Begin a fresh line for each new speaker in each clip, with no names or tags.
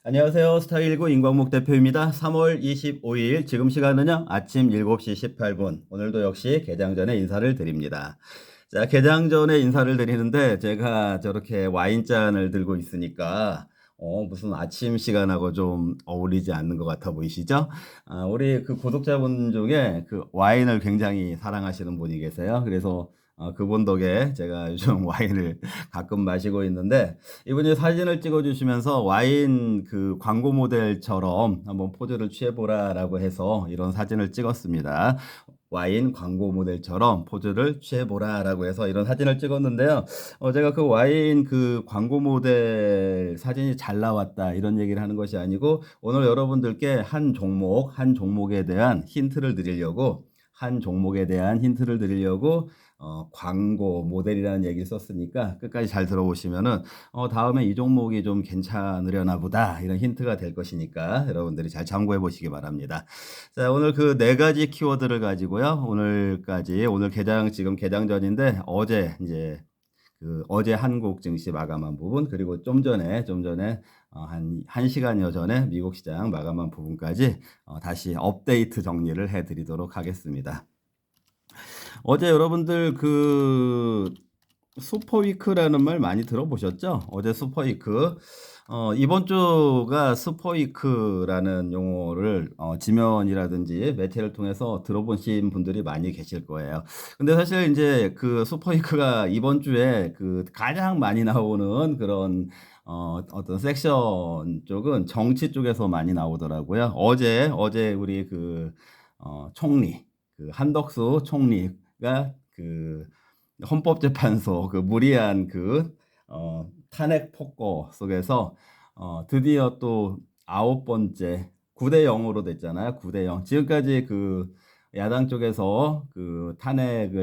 안녕하세요. 스타19 임광목 대표입니다. 3월 25일 지금 시간은요. 아침 7시 18분. 오늘도 역시 개장 전에 인사를 드립니다. 자, 개장 전에 인사를 드리는데 제가 저렇게 와인잔을 들고 있으니까 무슨 아침 시간하고 좀 어울리지 않는 것 같아 보이시죠? 우리 그 구독자분 중에 그 와인을 굉장히 사랑하시는 분이 계세요. 그래서 그분 덕에 제가 요즘 와인을 가끔 마시고 있는데 이분이 사진을 찍어주시면서 와인 그 광고 모델처럼 한번 포즈를 취해보라라고 해서 이런 사진을 찍었습니다. 와인 광고 모델처럼 포즈를 취해보라라고 해서 이런 사진을 찍었는데요. 제가 그 와인 그 광고 모델 사진이 잘 나왔다 이런 얘기를 하는 것이 아니고 오늘 여러분들께 한 종목에 대한 힌트를 드리려고 광고 모델이라는 얘기를 썼으니까 끝까지 잘 들어보시면은 다음에 이 종목이 좀 괜찮으려나 보다 이런 힌트가 될 것이니까 여러분들이 잘 참고해 보시기 바랍니다. 자, 오늘 그 네 가지 키워드를 가지고요. 오늘 지금 개장 전인데 어제 한국 증시 마감한 부분 그리고 좀 전에 한 1시간여 전에 미국 시장 마감한 부분까지 다시 업데이트 정리를 해 드리도록 하겠습니다. 어제 여러분들 그 슈퍼위크라는 말 많이 들어보셨죠? 어제 슈퍼위크. 이번 주가 슈퍼위크라는 용어를 지면이라든지 매체를 통해서 들어보신 분들이 많이 계실 거예요. 근데 사실 이제 그 슈퍼위크가 이번 주에 그 가장 많이 나오는 그런 어떤 섹션 쪽은 정치 쪽에서 많이 나오더라고요. 어제 우리 총리, 그 한덕수 총리가 그 헌법재판소 그 무리한 탄핵 폭거 속에서 드디어 또 9번째 9대 0으로 됐잖아요. 9대 0. 지금까지 그 야당 쪽에서 그 탄핵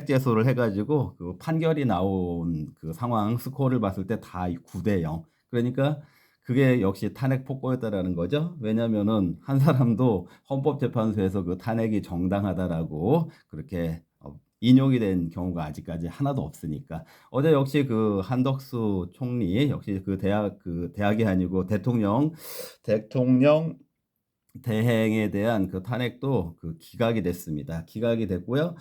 제소를 해가지고 그 판결이 나온 그 상황 스코어를 봤을 때 다 9대 0. 그러니까 그게 역시 탄핵 폭거였다라는 거죠. 왜냐면은 한 사람도 헌법재판소에서 그 탄핵이 정당하다라고 그렇게 인용이 된 경우가 아직까지 하나도 없으니까 어제 역시 그 한덕수 총리 역시 대학이 아니고 대통령 대행에 대한 그 탄핵도 그 기각이 됐습니다. 기각이 됐고요.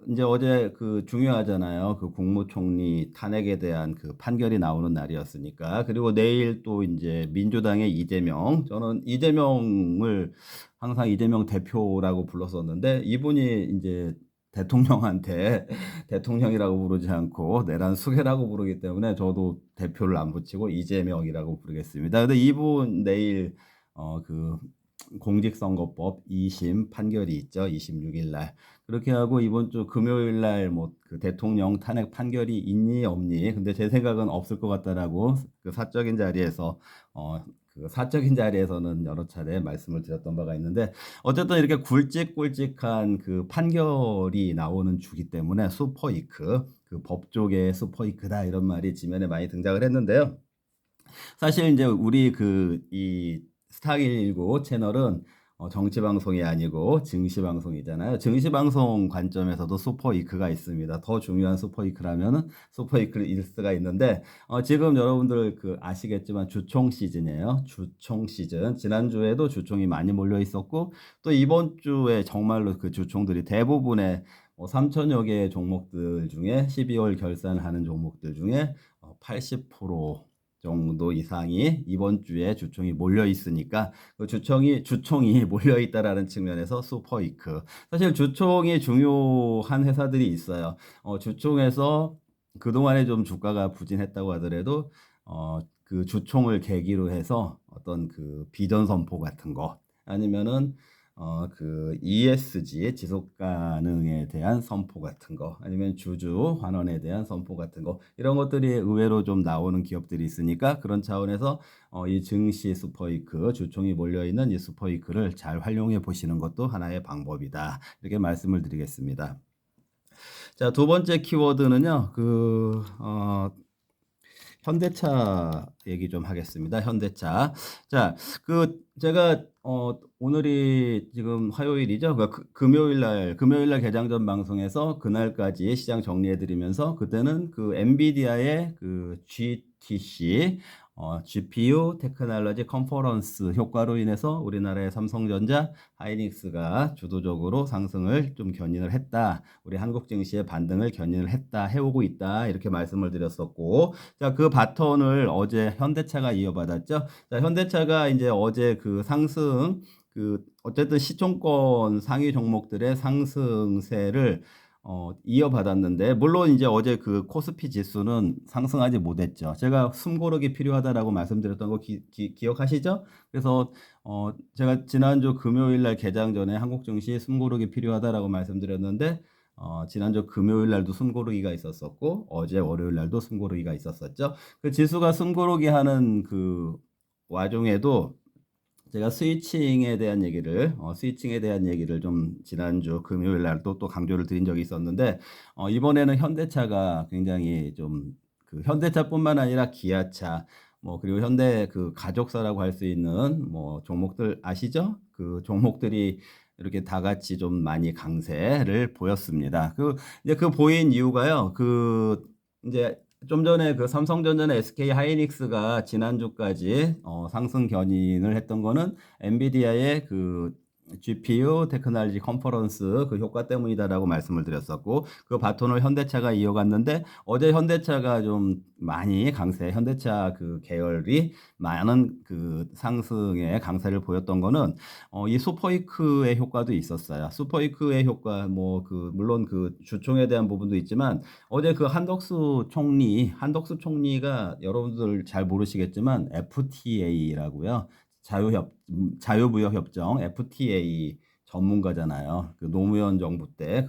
이제 어제 그 중요하잖아요. 그 국무총리 탄핵에 대한 그 판결이 나오는 날이었으니까. 그리고 내일 또 이제 민주당의 이재명. 저는 이재명을 항상 이재명 대표라고 불렀었는데 이분이 이제 대통령한테 대통령이라고 부르지 않고 내란 수괴라고 부르기 때문에 저도 대표를 안 붙이고 이재명이라고 부르겠습니다. 근데 이분 내일 그 공직선거법 2심 판결이 있죠. 26일 날. 그렇게 하고 이번 주 금요일 날 뭐 그 대통령 탄핵 판결이 있니 없니? 근데 제 생각은 없을 것 같다라고 그 사적인 자리에서는 여러 차례 말씀을 드렸던 바가 있는데 어쨌든 이렇게 굵직굵직한 그 판결이 나오는 주기 때문에 슈퍼이크 그 법조계의 슈퍼이크다 이런 말이 지면에 많이 등장을 했는데요. 사실 이제 우리 이 스타119 채널은 정치 방송이 아니고 증시 방송이잖아요. 증시 방송 관점에서도 슈퍼이크가 있습니다. 더 중요한 슈퍼이크라면은 슈퍼이크 일스가 있는데 지금 여러분들 그 아시겠지만 주총 시즌이에요. 주총 시즌. 지난주에도 주총이 많이 몰려 있었고 또 이번 주에 정말로 그 주총들이 대부분의 3천여 개의 종목들 중에 12월 결산하는 종목들 중에 80% 정도 이상이 이번 주에 주총이 몰려 있으니까 그 주총이 몰려 있다라는 측면에서 슈퍼이크. 사실 주총이 중요한 회사들이 있어요. 주총에서 그동안에 좀 주가가 부진했다고 하더라도 그 주총을 계기로 해서 어떤 그 비전 선포 같은 거 아니면은 그 ESG 지속 가능에 대한 선포 같은 거 아니면 주주 환원에 대한 선포 같은 거 이런 것들이 의외로 좀 나오는 기업들이 있으니까 그런 차원에서 이 증시 슈퍼이크 주총이 몰려 있는 이 슈퍼이크를 잘 활용해 보시는 것도 하나의 방법이다. 이렇게 말씀을 드리겠습니다. 자, 두 번째 키워드는요. 현대차 얘기 좀 하겠습니다. 현대차. 자, 제가 오늘이 지금 화요일이죠. 금요일 날 개장전 방송에서 그날까지 시장 정리해 드리면서 그때는 그 엔비디아의 그 GTC GPU 테크놀로지 컨퍼런스 효과로 인해서 우리나라의 삼성전자, 하이닉스가 주도적으로 상승을 좀 견인을 했다. 우리 한국 증시의 반등을 견인을 했다. 해오고 있다. 이렇게 말씀을 드렸었고, 자, 그 바톤을 어제 현대차가 이어받았죠. 자, 현대차가 이제 어제 그 상승, 어쨌든 시총권 상위 종목들의 상승세를 이어받았는데, 물론 이제 어제 그 코스피 지수는 상승하지 못했죠. 제가 숨고르기 필요하다라고 말씀드렸던 거 기억하시죠? 그래서 제가 지난주 금요일 날 개장 전에 한국 증시 숨고르기 필요하다라고 말씀드렸는데, 지난주 금요일 날도 숨고르기가 있었었고, 어제 월요일 날도 숨고르기가 있었었죠. 그 지수가 숨고르기 하는 그 와중에도 제가 스위칭에 대한 얘기를 좀 지난주 금요일 날 또 강조를 드린 적이 있었는데, 이번에는 현대차가 굉장히 좀 그 현대차뿐만 아니라 기아차, 그리고 현대 그 가족사라고 할 수 있는 종목들 아시죠? 그 종목들이 이렇게 다 같이 좀 많이 강세를 보였습니다. 이제 그 보인 이유가요. 이제 좀 전에 그 삼성전자나 SK 하이닉스가 지난주까지 상승 견인을 했던 거는 엔비디아의 그 GPU 테크놀로지 컨퍼런스 그 효과 때문이다라고 말씀을 드렸었고, 그 바톤을 현대차가 이어갔는데 어제 현대차가 좀 많이 현대차 그 계열이 많은 그 상승의 강세를 보였던 거는 이 슈퍼이크의 효과도 있었어요. 슈퍼이크의 효과 물론 그 주총에 대한 부분도 있지만, 어제 그 한덕수 총리가 여러분들 잘 모르시겠지만 FTA라고요. 자유무역 협정 FTA 전문가잖아요. 그 노무현 정부 때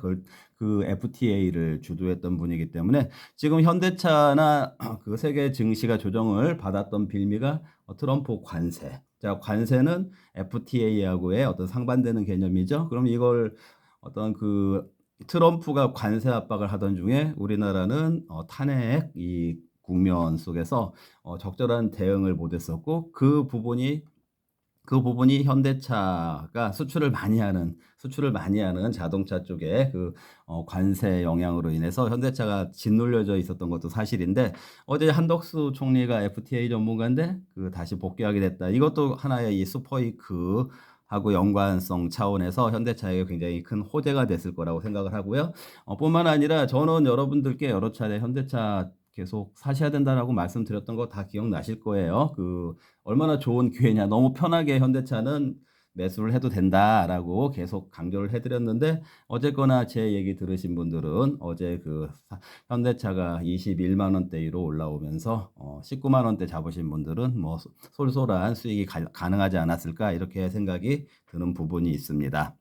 그 FTA를 주도했던 분이기 때문에 지금 현대차나 그 세계 증시가 조정을 받았던 빌미가 트럼프 관세. 자, 관세는 FTA하고의 어떤 상반되는 개념이죠. 그럼 이걸 어떤 그 트럼프가 관세 압박을 하던 중에 우리나라는 탄핵 이 국면 속에서 적절한 대응을 못했었고, 그 부분이 현대차가 수출을 많이 하는 자동차 쪽에 관세 영향으로 인해서 현대차가 짓눌려져 있었던 것도 사실인데, 어제 한덕수 총리가 FTA 전문가인데 다시 복귀하게 됐다. 이것도 하나의 이 슈퍼이크 하고 연관성 차원에서 현대차에게 굉장히 큰 호재가 됐을 거라고 생각을 하고요. 뿐만 아니라 저는 여러분들께 여러 차례 현대차 계속 사셔야 된다라고 말씀드렸던 거 다 기억나실 거예요. 얼마나 좋은 기회냐. 너무 편하게 현대차는 매수를 해도 된다라고 계속 강조를 해드렸는데, 어쨌거나 제 얘기 들으신 분들은 어제 현대차가 21만 원대로 올라오면서 19만 원대 잡으신 분들은 솔솔한 수익이 가능하지 않았을까 이렇게 생각이 드는 부분이 있습니다.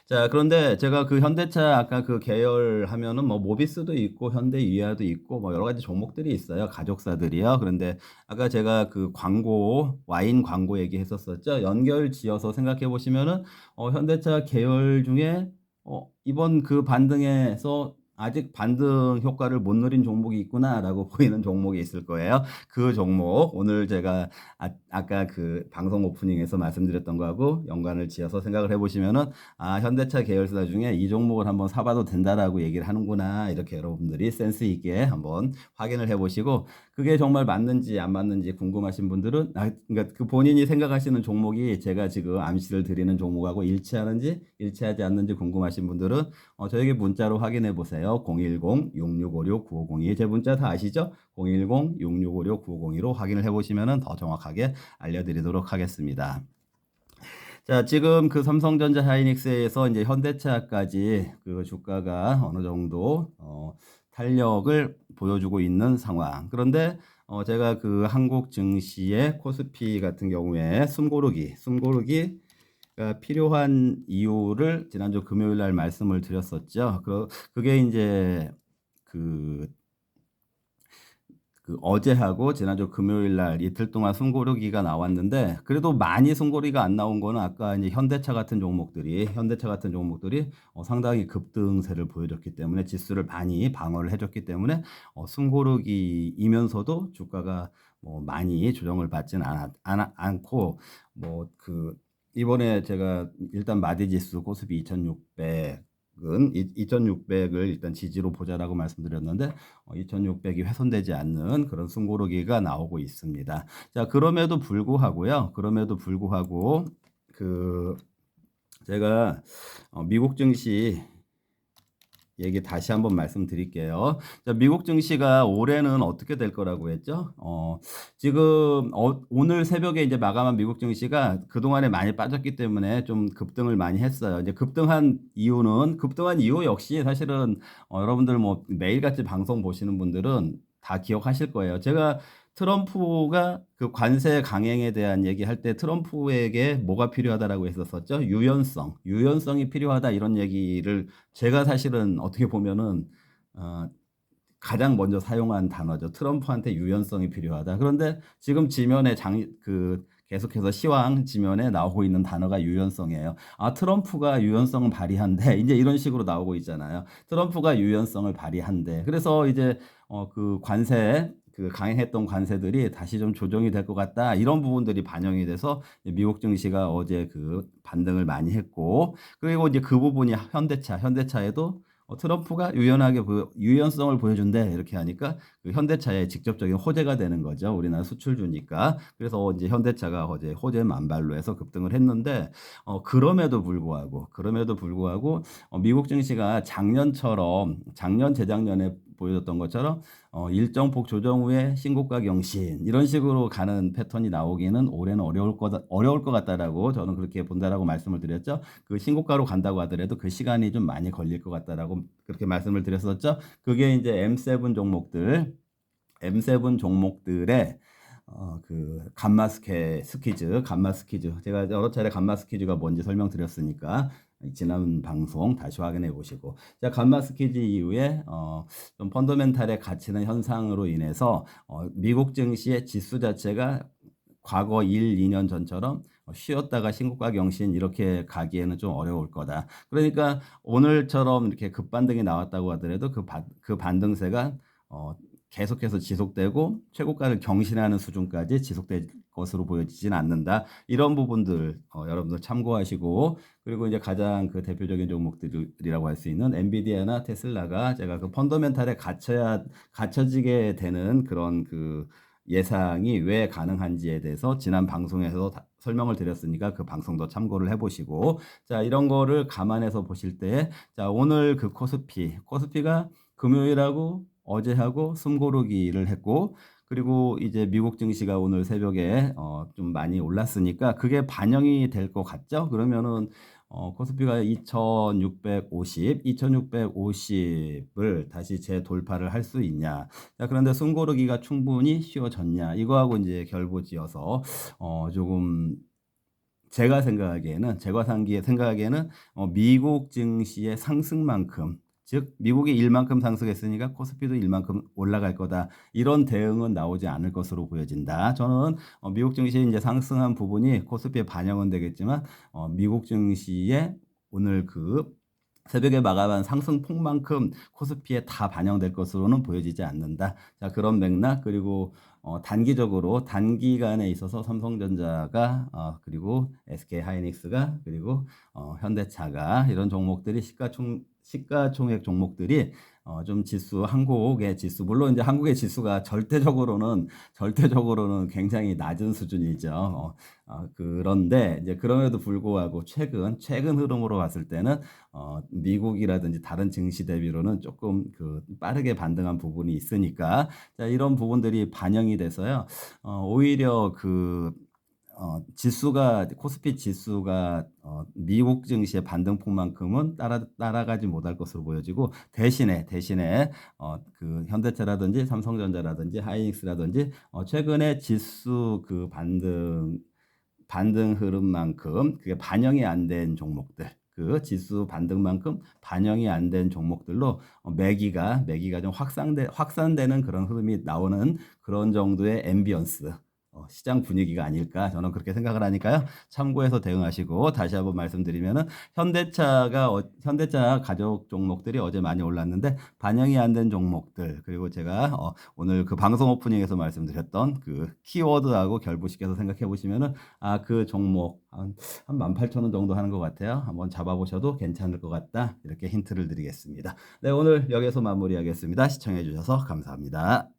자, 그런데 제가 그 현대차 아까 그 계열 하면은 모비스도 있고 현대위아도 있고 여러 가지 종목들이 있어요. 가족사들이요. 그런데 아까 제가 와인 광고 얘기했었었죠. 연결 지어서 생각해 보시면은 현대차 계열 중에 이번 그 반등에서 아직 반등 효과를 못 누린 종목이 있구나라고 보이는 종목이 있을 거예요. 그 종목 오늘 제가 아까 그 방송 오프닝에서 말씀드렸던 거하고 연관을 지어서 생각을 해보시면은 현대차 계열사 중에 이 종목을 한번 사봐도 된다라고 얘기를 하는구나. 이렇게 여러분들이 센스 있게 한번 확인을 해보시고, 그게 정말 맞는지 안 맞는지 궁금하신 분들은 그러니까 그 본인이 생각하시는 종목이 제가 지금 암시를 드리는 종목하고 일치하는지 일치하지 않는지 궁금하신 분들은 저에게 문자로 확인해 보세요. 010-6656-9502. 제 문자 다 아시죠? 010-6656-9502로 확인을 해보시면 더 정확하게 알려드리도록 하겠습니다. 자, 지금 그 삼성전자 하이닉스에서 이제 현대차까지 그 주가가 어느 정도 탄력을 보여주고 있는 상황. 그런데 제가 그 한국 증시의 코스피 같은 경우에 숨고르기가 필요한 이유를 지난주 금요일 날 말씀을 드렸었죠. 그게 이제 그 그 어제하고 지난주 금요일 날 이틀 동안 숨고르기가 나왔는데 그래도 많이 숨고르기가 안 나온 거는 아까 이제 현대차 같은 종목들이 상당히 급등세를 보여줬기 때문에 지수를 많이 방어를 해줬기 때문에 숨고르기이면서도 주가가 뭐 많이 조정을 받지는 않고 뭐 그 이번에 제가 일단 마디지수 코스피 2600은 2600을 일단 지지로 보자라고 말씀드렸는데 2600이 훼손되지 않는 그런 숨고르기가 나오고 있습니다. 자, 그럼에도 불구하고요. 그럼에도 불구하고 그 제가 미국 증시 얘기 다시 한번 말씀드릴게요. 자, 미국 증시가 올해는 어떻게 될 거라고 했죠? 지금 오늘 새벽에 이제 마감한 미국 증시가 그동안에 많이 빠졌기 때문에 좀 급등을 많이 했어요. 이제 급등한 이유 역시 사실은 여러분들 뭐 매일같이 방송 보시는 분들은 다 기억하실 거예요. 제가 트럼프가 그 관세 강행에 대한 얘기할 때 트럼프에게 뭐가 필요하다라고 했었었죠? 유연성이 필요하다 이런 얘기를 제가 사실은 어떻게 보면은 가장 먼저 사용한 단어죠. 트럼프한테 유연성이 필요하다. 그런데 지금 지면에 계속해서 시황 지면에 나오고 있는 단어가 유연성이에요. 아, 트럼프가 유연성을 발휘한대. 이제 이런 식으로 나오고 있잖아요. 트럼프가 유연성을 발휘한대. 그래서 이제 강행했던 관세들이 다시 좀 조정이 될 것 같다. 이런 부분들이 반영이 돼서 미국 증시가 어제 그 반등을 많이 했고, 그리고 이제 그 부분이 현대차에도 트럼프가 유연성을 보여준대 이렇게 하니까 그 현대차의 직접적인 호재가 되는 거죠. 우리나라 수출주니까. 그래서 이제 현대차가 어제 호재 만발로 해서 급등을 했는데 그럼에도 불구하고 미국 증시가 작년 재작년에 보여줬던 것처럼 일정 폭 조정 후에 신고가 경신 이런 식으로 가는 패턴이 나오기는 올해는 어려울 것 같다라고 저는 그렇게 본다라고 말씀을 드렸죠. 그 신고가로 간다고 하더라도 그 시간이 좀 많이 걸릴 것 같다라고 그렇게 말씀을 드렸었죠. 그게 이제 M7 종목들의 그 감마 스퀴즈 제가 여러 차례 감마 스퀴즈가 뭔지 설명드렸으니까 지난 방송 다시 확인해 보시고 자, 감마 스퀴즈 이후에 좀 펀더멘탈에 갇히는 현상으로 인해서 미국 증시의 지수 자체가 과거 1, 2년 전처럼 쉬었다가 신고가 경신 이렇게 가기에는 좀 어려울 거다. 그러니까 오늘처럼 이렇게 급반등이 나왔다고 하더라도 그 반등세가 계속해서 지속되고 최고가를 경신하는 수준까지 지속될 것으로 보여지진 않는다. 이런 부분들 여러분들 참고하시고 그리고 이제 가장 그 대표적인 종목들이라고 할 수 있는 엔비디아나 테슬라가 제가 그 펀더멘탈에 갇혀지게 되는 그런 그 예상이 왜 가능한지에 대해서 지난 방송에서 설명을 드렸으니까 그 방송도 참고를 해보시고 자, 이런 거를 감안해서 보실 때 자, 오늘 그 코스피가 금요일하고 어제하고 숨고르기를 했고 그리고 이제 미국 증시가 오늘 새벽에 좀 많이 올랐으니까 그게 반영이 될 것 같죠? 그러면은 코스피가 2650을 다시 재돌파를 할 수 있냐? 자, 그런데 숨고르기가 충분히 쉬워졌냐? 이거하고 이제 결부지어서 조금 제가 생각하기에는 미국 증시의 상승만큼 즉 미국이 1만큼 상승했으니까 코스피도 1만큼 올라갈 거다. 이런 대응은 나오지 않을 것으로 보여진다. 저는 미국 증시 이제 상승한 부분이 코스피에 반영은 되겠지만 미국 증시의 오늘 그 새벽에 마감한 상승폭만큼 코스피에 다 반영될 것으로는 보여지지 않는다. 자, 그런 맥락 그리고 단기간에 있어서 삼성전자가 그리고 SK 하이닉스가 그리고 현대차가 이런 종목들이 시가총액 종목들이 좀 한국의 지수 물론 이제 한국의 지수가 절대적으로는 굉장히 낮은 수준이죠. 그런데 이제 그럼에도 불구하고 최근 흐름으로 봤을 때는 미국이라든지 다른 증시 대비로는 조금 그 빠르게 반등한 부분이 있으니까 자, 이런 부분들이 반영이 돼서요. 오히려 코스피 지수가 미국 증시의 반등폭만큼은 따라가지 못할 것으로 보여지고 대신에 그 현대차라든지 삼성전자라든지 하이닉스라든지 최근에 지수 그 반등 흐름만큼 그게 반영이 안 된 종목들 그 지수 반등만큼 반영이 안 된 종목들로 매기가 좀 확산되는 그런 흐름이 나오는 그런 정도의 앰비언스 시장 분위기가 아닐까 저는 그렇게 생각을 하니까요. 참고해서 대응하시고 다시 한번 말씀드리면은 현대차 가족 종목들이 어제 많이 올랐는데 반영이 안 된 종목들 그리고 제가 오늘 그 방송 오프닝에서 말씀드렸던 그 키워드하고 결부시켜서 생각해 보시면은 그 종목 한 18,000원 정도 하는 것 같아요. 한번 잡아보셔도 괜찮을 것 같다. 이렇게 힌트를 드리겠습니다. 네, 오늘 여기서 마무리하겠습니다. 시청해 주셔서 감사합니다.